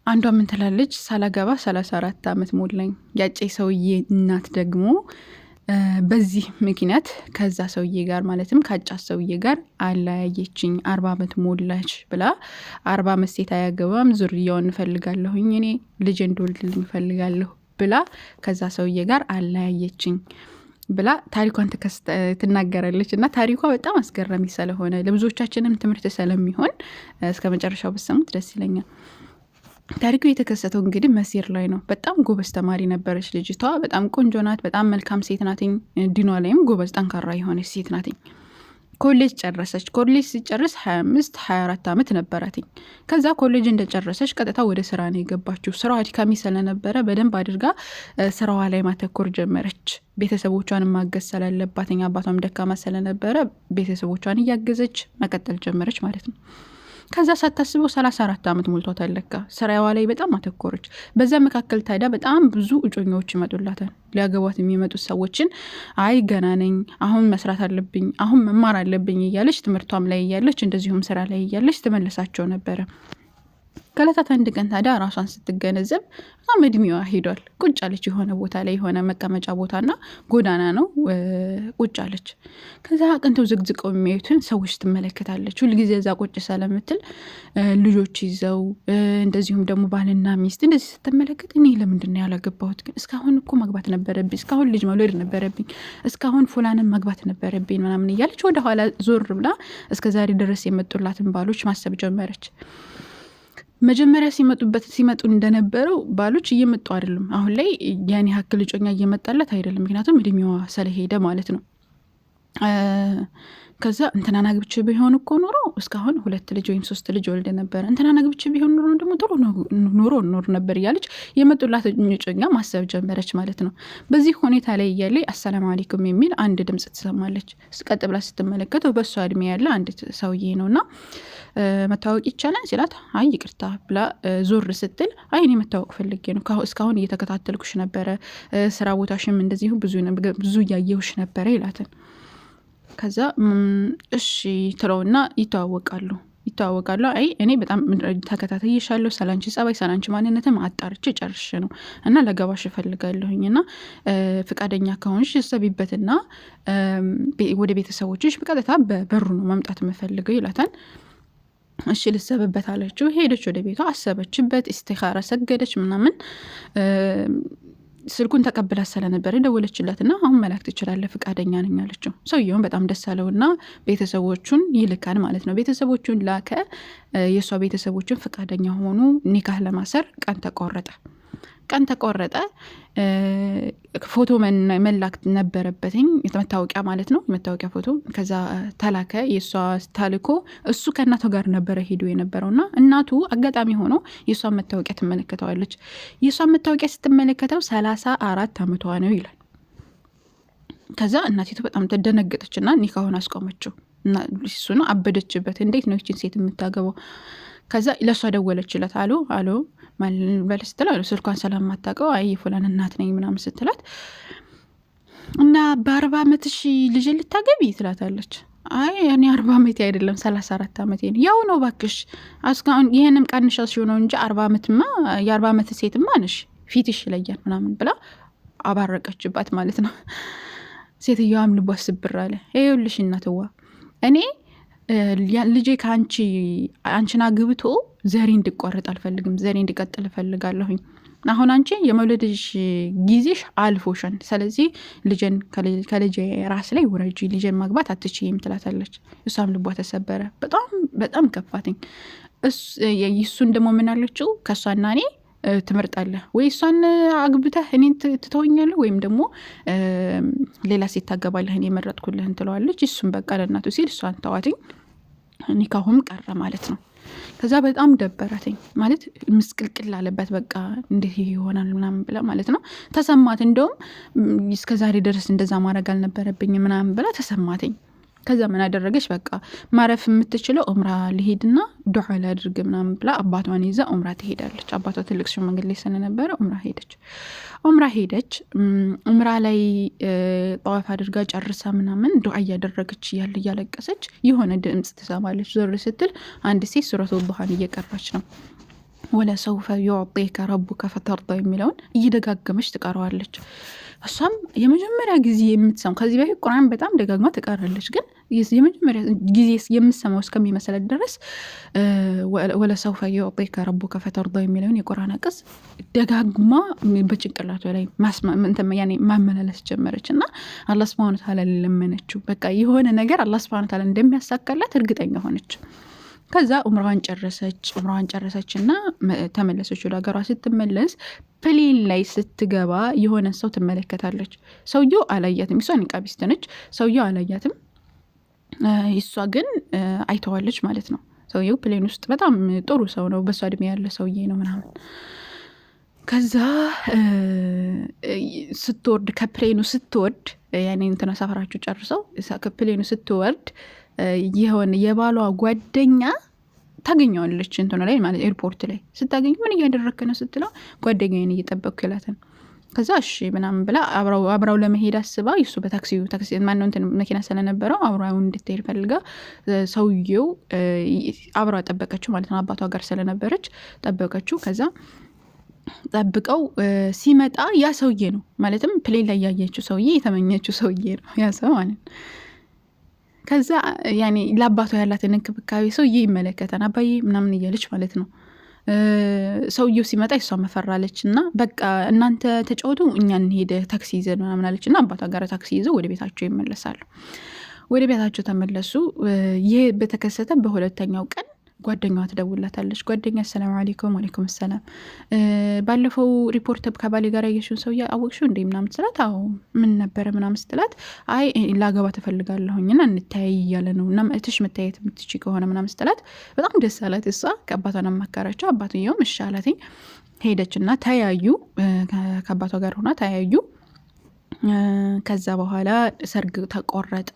አንዷ ምን ትላለች? ሳላገባ 34 ዓመት ሞላኝ። ያጨ ሰውዬ እናት ደግሞ በዚህ ምክንያት ከዛ ሰውዬ ጋር ማለትም ካጫት ሰውዬ ጋር አለያየችኝ። 40 ዓመት ሞላች ብላ 40 ዓመት ሴት አያገባም ዙርያውን እንፈልጋለሁኝ እኔ ልጅ እንድወልድልኝ እንፈልጋለሁ ብላ ከዛ ሰውዬ ጋር አለያየችኝ ብላ ታሪኳን ትናገራለች። እና ታሪኳ በጣም አስገራሚ ስለሆነ ለብዙዎቻችንም ትምህርት ስለሚሆን እስከ መጨረሻው ብትሰሙት ደስ ይለኛል። ታሪኩ የተከሰተው እንግዲህ መሲር ላይ ነው። በጣም ጎበዝ ተማሪ ነበረች ልጅቷ። በጣም ቆንጆ ናት። በጣም መልካም ሴት ናትኝ። ዲኗ ላይም ጎበዝ ጠንካራ የሆነች ሴት ናትኝ። ኮሌጅ ጨረሰች። ኮሌጅ ሲጨርስ 25-24 ዓመት ነበራትኝ። ከዛ ኮሌጅ እንደጨረሰች ቀጥታ ወደ ስራ ነው የገባችው። ስራው አድካሚ ስለነበረ በደንብ አድርጋ ስራዋ ላይ ማተኮር ጀመረች። ቤተሰቦቿን ማገዝ ስላለባትኝ አባቷም ደካማ ስለነበረ ቤተሰቦቿን እያገዘች መቀጠል ጀመረች ማለት ነው። ከዛ ሳታስበው 34 ዓመት ሞልቷታል ለካ። ስራዋ ላይ በጣም አተኮረች። በዛ መካከል ታዲያ በጣም ብዙ እጮኛዎች ይመጡላታል። ሊያገቧት የሚመጡት ሰዎችን አይ ገና ነኝ፣ አሁን መስራት አለብኝ፣ አሁን መማር አለብኝ እያለች ትምህርቷም ላይ እያለች እንደዚሁም ስራ ላይ እያለች ትመልሳቸው ነበረ። ከለታት አንድ ቀን ታዲያ ራሷን ስትገነዘብ በጣም እድሜዋ ሄዷል። ቁጭ አለች የሆነ ቦታ ላይ የሆነ መቀመጫ ቦታና ጎዳና ነው ቁጭ አለች። ከዛ አቅንተው ዝግዝቀው የሚያዩትን ሰዎች ትመለከታለች። ሁልጊዜ እዛ ቁጭ ስለምትል ልጆች ይዘው እንደዚሁም ደግሞ ባልና ሚስት እንደዚህ ስትመለከት እኔ ለምንድን ነው ያላገባሁት? ግን እስካሁን እኮ ማግባት ነበረብኝ፣ እስካሁን ልጅ መውለድ ነበረብኝ፣ እስካሁን ፉላንን ማግባት ነበረብኝ ምናምን እያለች ወደኋላ ዞር ብላ እስከዛሬ ድረስ የመጡላትን ባሎች ማሰብ ጀመረች። መጀመሪያ ሲመጡ እንደነበረው ባሎች እየመጡ አይደለም። አሁን ላይ ያን ያክል እጮኛ እየመጣላት አይደለም። ምክንያቱም እድሜዋ ስለሄደ ማለት ነው። ከዛ እንትናን አግብቼ ቢሆን እኮ ኖሮ እስካሁን 2 ልጅ ወይም 3 ልጅ ወልደ ነበር። እንትናን አግብቼ ቢሆን ኖሮ ደግሞ ጥሩ ኑሮ ኖር ነበር እያለች የመጡላት እጮኛ ማሰብ ጀመረች ማለት ነው። በዚህ ሁኔታ ላይ እያለ አሰላሙ አለይኩም የሚል አንድ ድምጽ ትሰማለች። ቀጥ ብላ ስትመለከተው በሷ እድሜ ያለ አንድ ሰውዬ ነውና መታወቅ ይቻላል ሲላት አይ ይቅርታ ብላ ዞር ስትል አይ እኔ መታወቅ ፈልጌ ነው፣ እስካሁን እየተከታተልኩሽ ነበረ፣ ስራ ቦታሽም እንደዚሁ ብዙ እያየሁሽ ነበረ ይላታል። ከዛ እሺ ትለውና ይተዋወቃሉ። አይ እኔ በጣም ተከታተይሻለሁ፣ ሰላንቺ ጸባይ፣ ሰላንቺ ማንነትም አጣርቼ ጨርሼ ነው እና ለገባሽ እፈልጋለሁኝ እና ፍቃደኛ ከሆንሽ ሰቢበትና ወደ ቤተሰቦችሽ በቀጥታ በበሩ ነው መምጣት የምፈልገው ይላታል። እሺ ልሰብበት አለችው። ሄደች ወደ ቤቷ፣ አሰበችበት፣ ኢስቲኻራ ሰገደች ምናምን። ስልኩን ተቀብላ ስለነበር ደወለችለትና አሁን መላክ ትችላለህ ፍቃደኛ ነኝ አለችው። ሰውየውን በጣም ደስ አለውና ቤተሰቦቹን ይልካል ማለት ነው። ቤተሰቦቹን ላከ። የሷ ቤተሰቦቹን ፍቃደኛ ሆኑ። ኒካህ ለማሰር ቀን ተቆረጠ። ፎቶ መላክ ነበረበትኝ፣ መታወቂያ ማለት ነው፣ የመታወቂያ ፎቶ። ከዛ ተላከ። የሷ ታልኮ እሱ ከእናቱ ጋር ነበረ ሄዶ የነበረውና እናቱ አጋጣሚ ሆኖ የሷን መታወቂያ ትመለከተዋለች። የሷን መታወቂያ ስትመለከተው 34 ዓመቷ ነው ይላል። ከዛ እናቲቱ በጣም ተደነገጠችና ኒካሁን አስቆመችው። እና እሱ ነው አበደችበት። እንዴት ነው ይችን ሴት የምታገባው? ከዛ ለሷ ደወለችለት። አሎ ማለት ስትለው ስልኳን ስለማታውቀው አይ ፉላን እናት ነኝ ምናምን ስትላት እና በ40 ዓመትሽ ልጅ ልታገቢ ትላታለች። አይ እኔ 40 ዓመቴ አይደለም 34 ዓመቴ ነው። ያው ነው ባክሽ፣ እስካሁን ይሄንም ቀንሻሽ ነው እንጂ 40 ዓመትማ የ40 ዓመት ሴትማ ነሽ፣ ፊትሽ ይለያል ምናምን ብላ አባረቀችባት ማለት ነው። ሴትዮዋም ልቧ ስብር አለ። ይኸውልሽ እናትዋ እኔ ልጄ አንቺን አግብቶ ዘሬ እንዲቆረጥ አልፈልግም፣ ዘሬ እንዲቀጥል እፈልጋለሁኝ። አሁን አንቺ የመውለድሽ ጊዜሽ አልፎሻል። ስለዚህ ልጄን ከልጄ ራስ ላይ ውረጂ፣ ልጄን ማግባት አትችይም ትላታለች። እሷም ልቧ ተሰበረ። በጣም በጣም ከፋትኝ። እሱን ደግሞ ምን አለችው? ከሷና እኔ ትመርጣለህ ወይ እሷን አግብተህ እኔን ትተወኛለህ ወይም ደግሞ ሌላ ሴት ታገባለህ እኔ መረጥኩልህን ትለዋለች። እሱም በቃ ለእናቱ ሲል እሷን ተዋትኝ። ኒካሁም ቀረ ማለት ነው። ከዛ በጣም ደበራትኝ ማለት ምስቅልቅል አለበት። በቃ እንዴት ይሆናል ምናምን ብላ ማለት ነው ተሰማት። እንደውም እስከዛሬ ድረስ እንደዛ ማድረግ አልነበረብኝ ምናምን ብላ ተሰማትኝ። ከዛ ምን አደረገች? በቃ ማረፍ የምትችለው ኡምራ ሊሄድና ዱዓ ላድርግ ምናምን ብላ አባቷን ይዛ ኡምራ ትሄዳለች። አባቷ ትልቅ ሽማግሌ ስለነበረ ኡምራ ሄደች። ኡምራ ላይ ጠዋፍ አድርጋ ጨርሳ ምናምን ዱዓ እያደረገች እያለቀሰች የሆነ ድምጽ ትሰማለች። ዞር ስትል አንድ ሴት ሱረቱ ዱሃን እየቀራች ነው። ወለሰውፈ ዩዕጢከ ረቡከ ፈተርዳ የሚለውን እየደጋገመች ትቀረዋለች። እሷም የመጀመሪያ ጊዜ የምትሰማው ከዚህ በፊት ቁርአን በጣም ደጋግማ ትቀራለች፣ ግን የመጀመሪያ ጊዜ የምትሰማው እስከሚመስላት ድረስ ወለሰውፈ ዩዕጢከ ረቡከ ፈተርዳ የሚለውን የቁርአን አንቀጽ ደጋግማ በጭንቅላቷ ላይ ማመላለስ ጀመረች እና አላህ ሱብሓነሁ ወተዓላ ለመነችው። በቃ የሆነ ነገር አላህ ሱብሓነሁ ወተዓላ እንደሚያሳካላት እርግጠኛ ሆነች። ከዛ ዑምራዋን ጨረሰች እና ተመለሰች ወደ ሀገሯ። ስትመለስ ፕሌን ላይ ስትገባ የሆነ ሰው ትመለከታለች። ሰውየው አላያትም፣ እሷ ኒቃቢስት ነች። ሰውየው አላያትም፣ እሷ ግን አይተዋለች ማለት ነው። ሰውየው ፕሌን ውስጥ በጣም ጥሩ ሰው ነው፣ በሷ እድሜ ያለ ሰውዬ ነው ምናምን። ከዛ ስትወርድ ከፕሌኑ ስትወርድ ያኔ እንትና ሰፈራችሁ ጨርሰው ከፕሌኑ ስትወርድ የሆነ የባሏ ጓደኛ ታገኘዋለች እንትኑ ላይ ማለት ኤርፖርት ላይ ስታገኝ ምን እያደረክ ነው ስትለው ጓደኛዬን እየጠበቅኩ ይላታል። ከዛ እሺ ምናምን ብላ አብራው ለመሄድ አስባ እሱ ታክሲ ማነው እንትን መኪና ስለነበረው አብራው እንድትሄድ ፈልጋ ሰውየው አብራው ጠበቀችው ማለት ነው። አባቷ ጋር ስለነበረች ጠበቀችው። ከዛ ጠብቀው ሲመጣ ያ ሰውዬ ነው ማለትም ፕሌን ላይ ያየችው ሰውዬ የተመኘችው ሰውዬ ነው ያ ሰው ማለት ነው። ከዛ ያኔ ለአባቷ ያላትን እንክብካቤ ሰውዬ ይመለከታል። አባዬ ምናምን እያለች ማለት ነው። ሰውዬው ሲመጣ እሷ መፈራለች እና በቃ እናንተ ተጫወቱ እኛ እንሄድ ታክሲ ይዘን ምናምን አለች እና አባቷ ጋር ታክሲ ይዘው ወደ ቤታቸው ይመለሳሉ። ወደ ቤታቸው ተመለሱ። ይሄ በተከሰተ በሁለተኛው ቀን ጓደኛዋ ትደውላታለች። ጓደኛ ሰላም አለይኩም ወአለይኩም ሰላም፣ ባለፈው ሪፖርት ከባሌ ጋር ያየሽውን ሰው አወቅሽው እንዴ ምናምን ስትላት፣ አዎ ምን ነበረ ምናምን ስትላት፣ አይ ላገባ ተፈልጋለሁኝና እንታያይ እያለ ነው እና እትሽ መታየት የምትችይ ከሆነ ምናምን ስትላት በጣም ደስ አላት። እሷ ከአባቷን አማከረችው። አባትየውም እሺ አላት። ሄደችና ተያዩ። ከአባቷ ጋር ሆና ተያዩ። ከዛ በኋላ ሰርግ ተቆረጠ።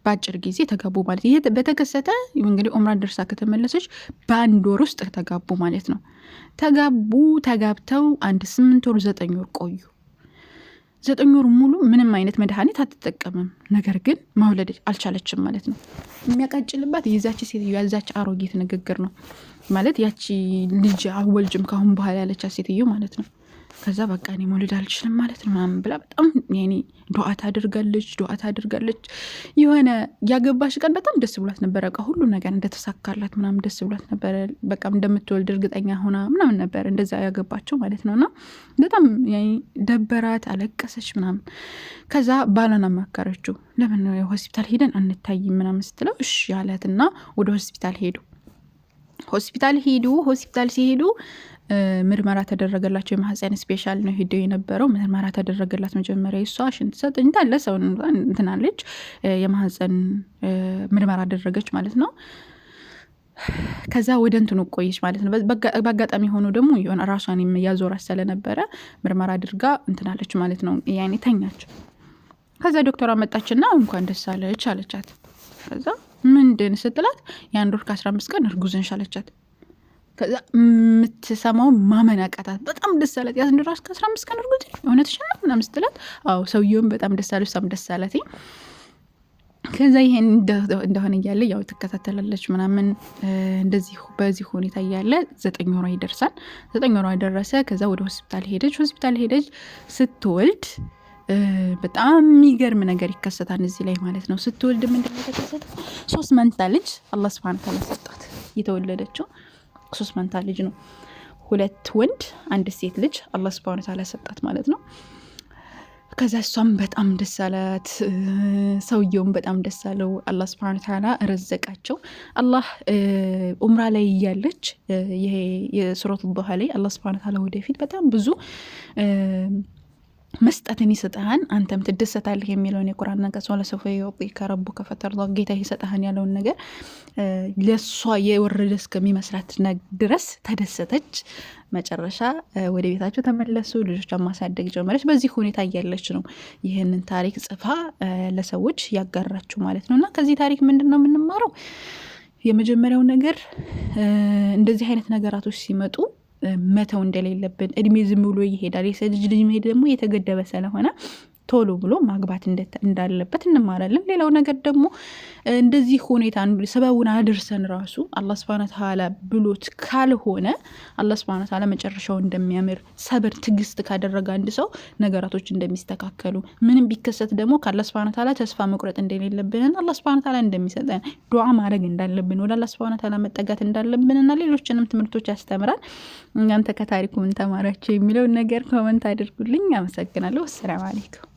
በአጭር ጊዜ ተጋቡ ማለት ይሄ በተከሰተ እንግዲህ ዑምራ ደርሳ ከተመለሰች በአንድ ወር ውስጥ ተጋቡ ማለት ነው። ተጋብተው 8 ወር 9 ወር ቆዩ። 9 ወር ሙሉ ምንም አይነት መድኃኒት አትጠቀምም። ነገር ግን መውለድ አልቻለችም ማለት ነው። የሚያቃጭልባት የዛች ሴትዮ ያዛች አሮጊት ንግግር ነው ማለት ያቺ ልጅ አወልጅም ካሁን በኋላ ያለቻት ሴትዮ ማለት ነው። ከዛ በቃ እኔ መውለድ አልችልም ማለት ነው ምናምን ብላ በጣም ያኔ ዱዓ ታደርጋለች። የሆነ ያገባሽ ቀን በጣም ደስ ብሏት ነበረ። በቃ ሁሉ ነገር እንደተሳካላት ምናምን ደስ ብሏት ነበረ። በቃ እንደምትወልድ እርግጠኛ ሆና ምናምን ነበር እንደዛ ያገባቸው ማለት ነውና በጣም ያኔ ደበራት፣ አለቀሰች ምናምን። ከዛ ባሏን አማከረችው። ለምን ነው ሆስፒታል ሄደን አንታይም ምናምን ስትለው እሺ ያላትና ወደ ሆስፒታል ሄዱ። ሆስፒታል ሲሄዱ ምርመራ ተደረገላቸው። የማህፀን ስፔሻል ነው ሄደው የነበረው። ምርመራ ተደረገላት። መጀመሪያ እሷ ሽንት ሰጥ እንዳለ ሰው እንትናለች። የማህፀን ምርመራ አደረገች ማለት ነው። ከዛ ወደ እንትኑ ቆየች ማለት ነው። በአጋጣሚ ሆኖ ደግሞ የሆነ ራሷን ያዞራት ስለነበረ ምርመራ አድርጋ እንትናለች ማለት ነው። ያኔ ተኛች። ከዛ ዶክተሯ መጣችና እንኳን ደስ አለች አለቻት። ከዛ ምንድን ስትላት የ1 ወር ከ15 ቀን እርጉዝ ነሽ አለቻት። ከዛ የምትሰማው ማመን አቃታት። በጣም ደስ አላት። ያ1 ወር ከ15 ቀን እርጉዝ ነሽ እውነትሽ ነው ምናምን ስትላት፣ አዎ ሰውየውም በጣም ደስ አለች፣ እሷም ደስ አላት። ከዛ ይሄን እንደሆነ እያለ ያው ትከታተላለች ምናምን እንደዚህ በዚህ ሁኔታ እያለ 9 ወሯ ይደርሳል። 9 ወሯ ደረሰ። ከዛ ወደ ሆስፒታል ሄደች። ስትወልድ በጣም የሚገርም ነገር ይከሰታል እዚህ ላይ ማለት ነው። ስትወልድ ምንድን ነው የተከሰተው? 3 መንታ ልጅ አላህ ሱብሓነሁ ወተዓላ ሰጣት። የተወለደችው 3 መንታ ልጅ ነው። 2 ወንድ 1 ሴት ልጅ አላህ ሱብሓነሁ ወተዓላ ሰጣት ማለት ነው። ከዛ እሷም በጣም ደስ አላት፣ ሰውየውም በጣም ደስ አለው። አላህ ሱብሓነሁ ወተዓላ ረዘቃቸው። አላህ ኡምራ ላይ እያለች ይሄ የሱረቱ ዱሃ ላይ አላህ ሱብሓነሁ ወተዓላ ወደፊት በጣም ብዙ መስጠትን ይሰጣን አንተም ትደሰታለህ የሚለውን የቁርአን ነገር ወለሰውፈ ዩዕጢከ ረቡከ ፈተርዳ ጌታ ይሰጣን ያለውን ነገር ለሷ የወረደ እስከሚመስላት ድረስ ተደሰተች። መጨረሻ ወደ ቤታቸው ተመለሱ። ልጆቿን ማሳደግ ጀመረች። በዚህ ሁኔታ እያለች ነው ይህንን ታሪክ ጽፋ ለሰዎች ያጋራችሁ ማለት ነውና ከዚህ ታሪክ ምንድነው የምንማረው? የመጀመሪያው ነገር እንደዚህ አይነት ነገራቶች ሲመጡ መተው እንደሌለብን። እድሜ ዝም ብሎ ይሄዳል። የሰው ልጅ መሄድ ደግሞ የተገደበ ስለሆነ ቶሎ ብሎ ማግባት እንዳለበት እንማራለን። ሌላው ነገር ደግሞ እንደዚህ ሁኔታ ሰበቡን አድርሰን ራሱ አላህ ሱብሓነሁ ወተዓላ ብሎት ካልሆነ አላህ ሱብሓነሁ ወተዓላ መጨረሻው እንደሚያምር ሰብር ትዕግስት ካደረገ አንድ ሰው ነገራቶች እንደሚስተካከሉ ምንም ቢከሰት ደግሞ ከአላህ ሱብሓነሁ ወተዓላ ተስፋ መቁረጥ እንደሌለብን አላህ ሱብሓነሁ ወተዓላ እንደሚሰጠን ዱዓ ማድረግ እንዳለብን ወደ አላህ ሱብሓነሁ ወተዓላ መጠጋት እንዳለብንና ሌሎችንም ትምህርቶች ያስተምራል። እናንተ ከታሪኩ ምን ተማራችሁ የሚለውን ነገር ኮመንት አድርጉልኝ። አመሰግናለሁ። አሰላሙ አለይኩም።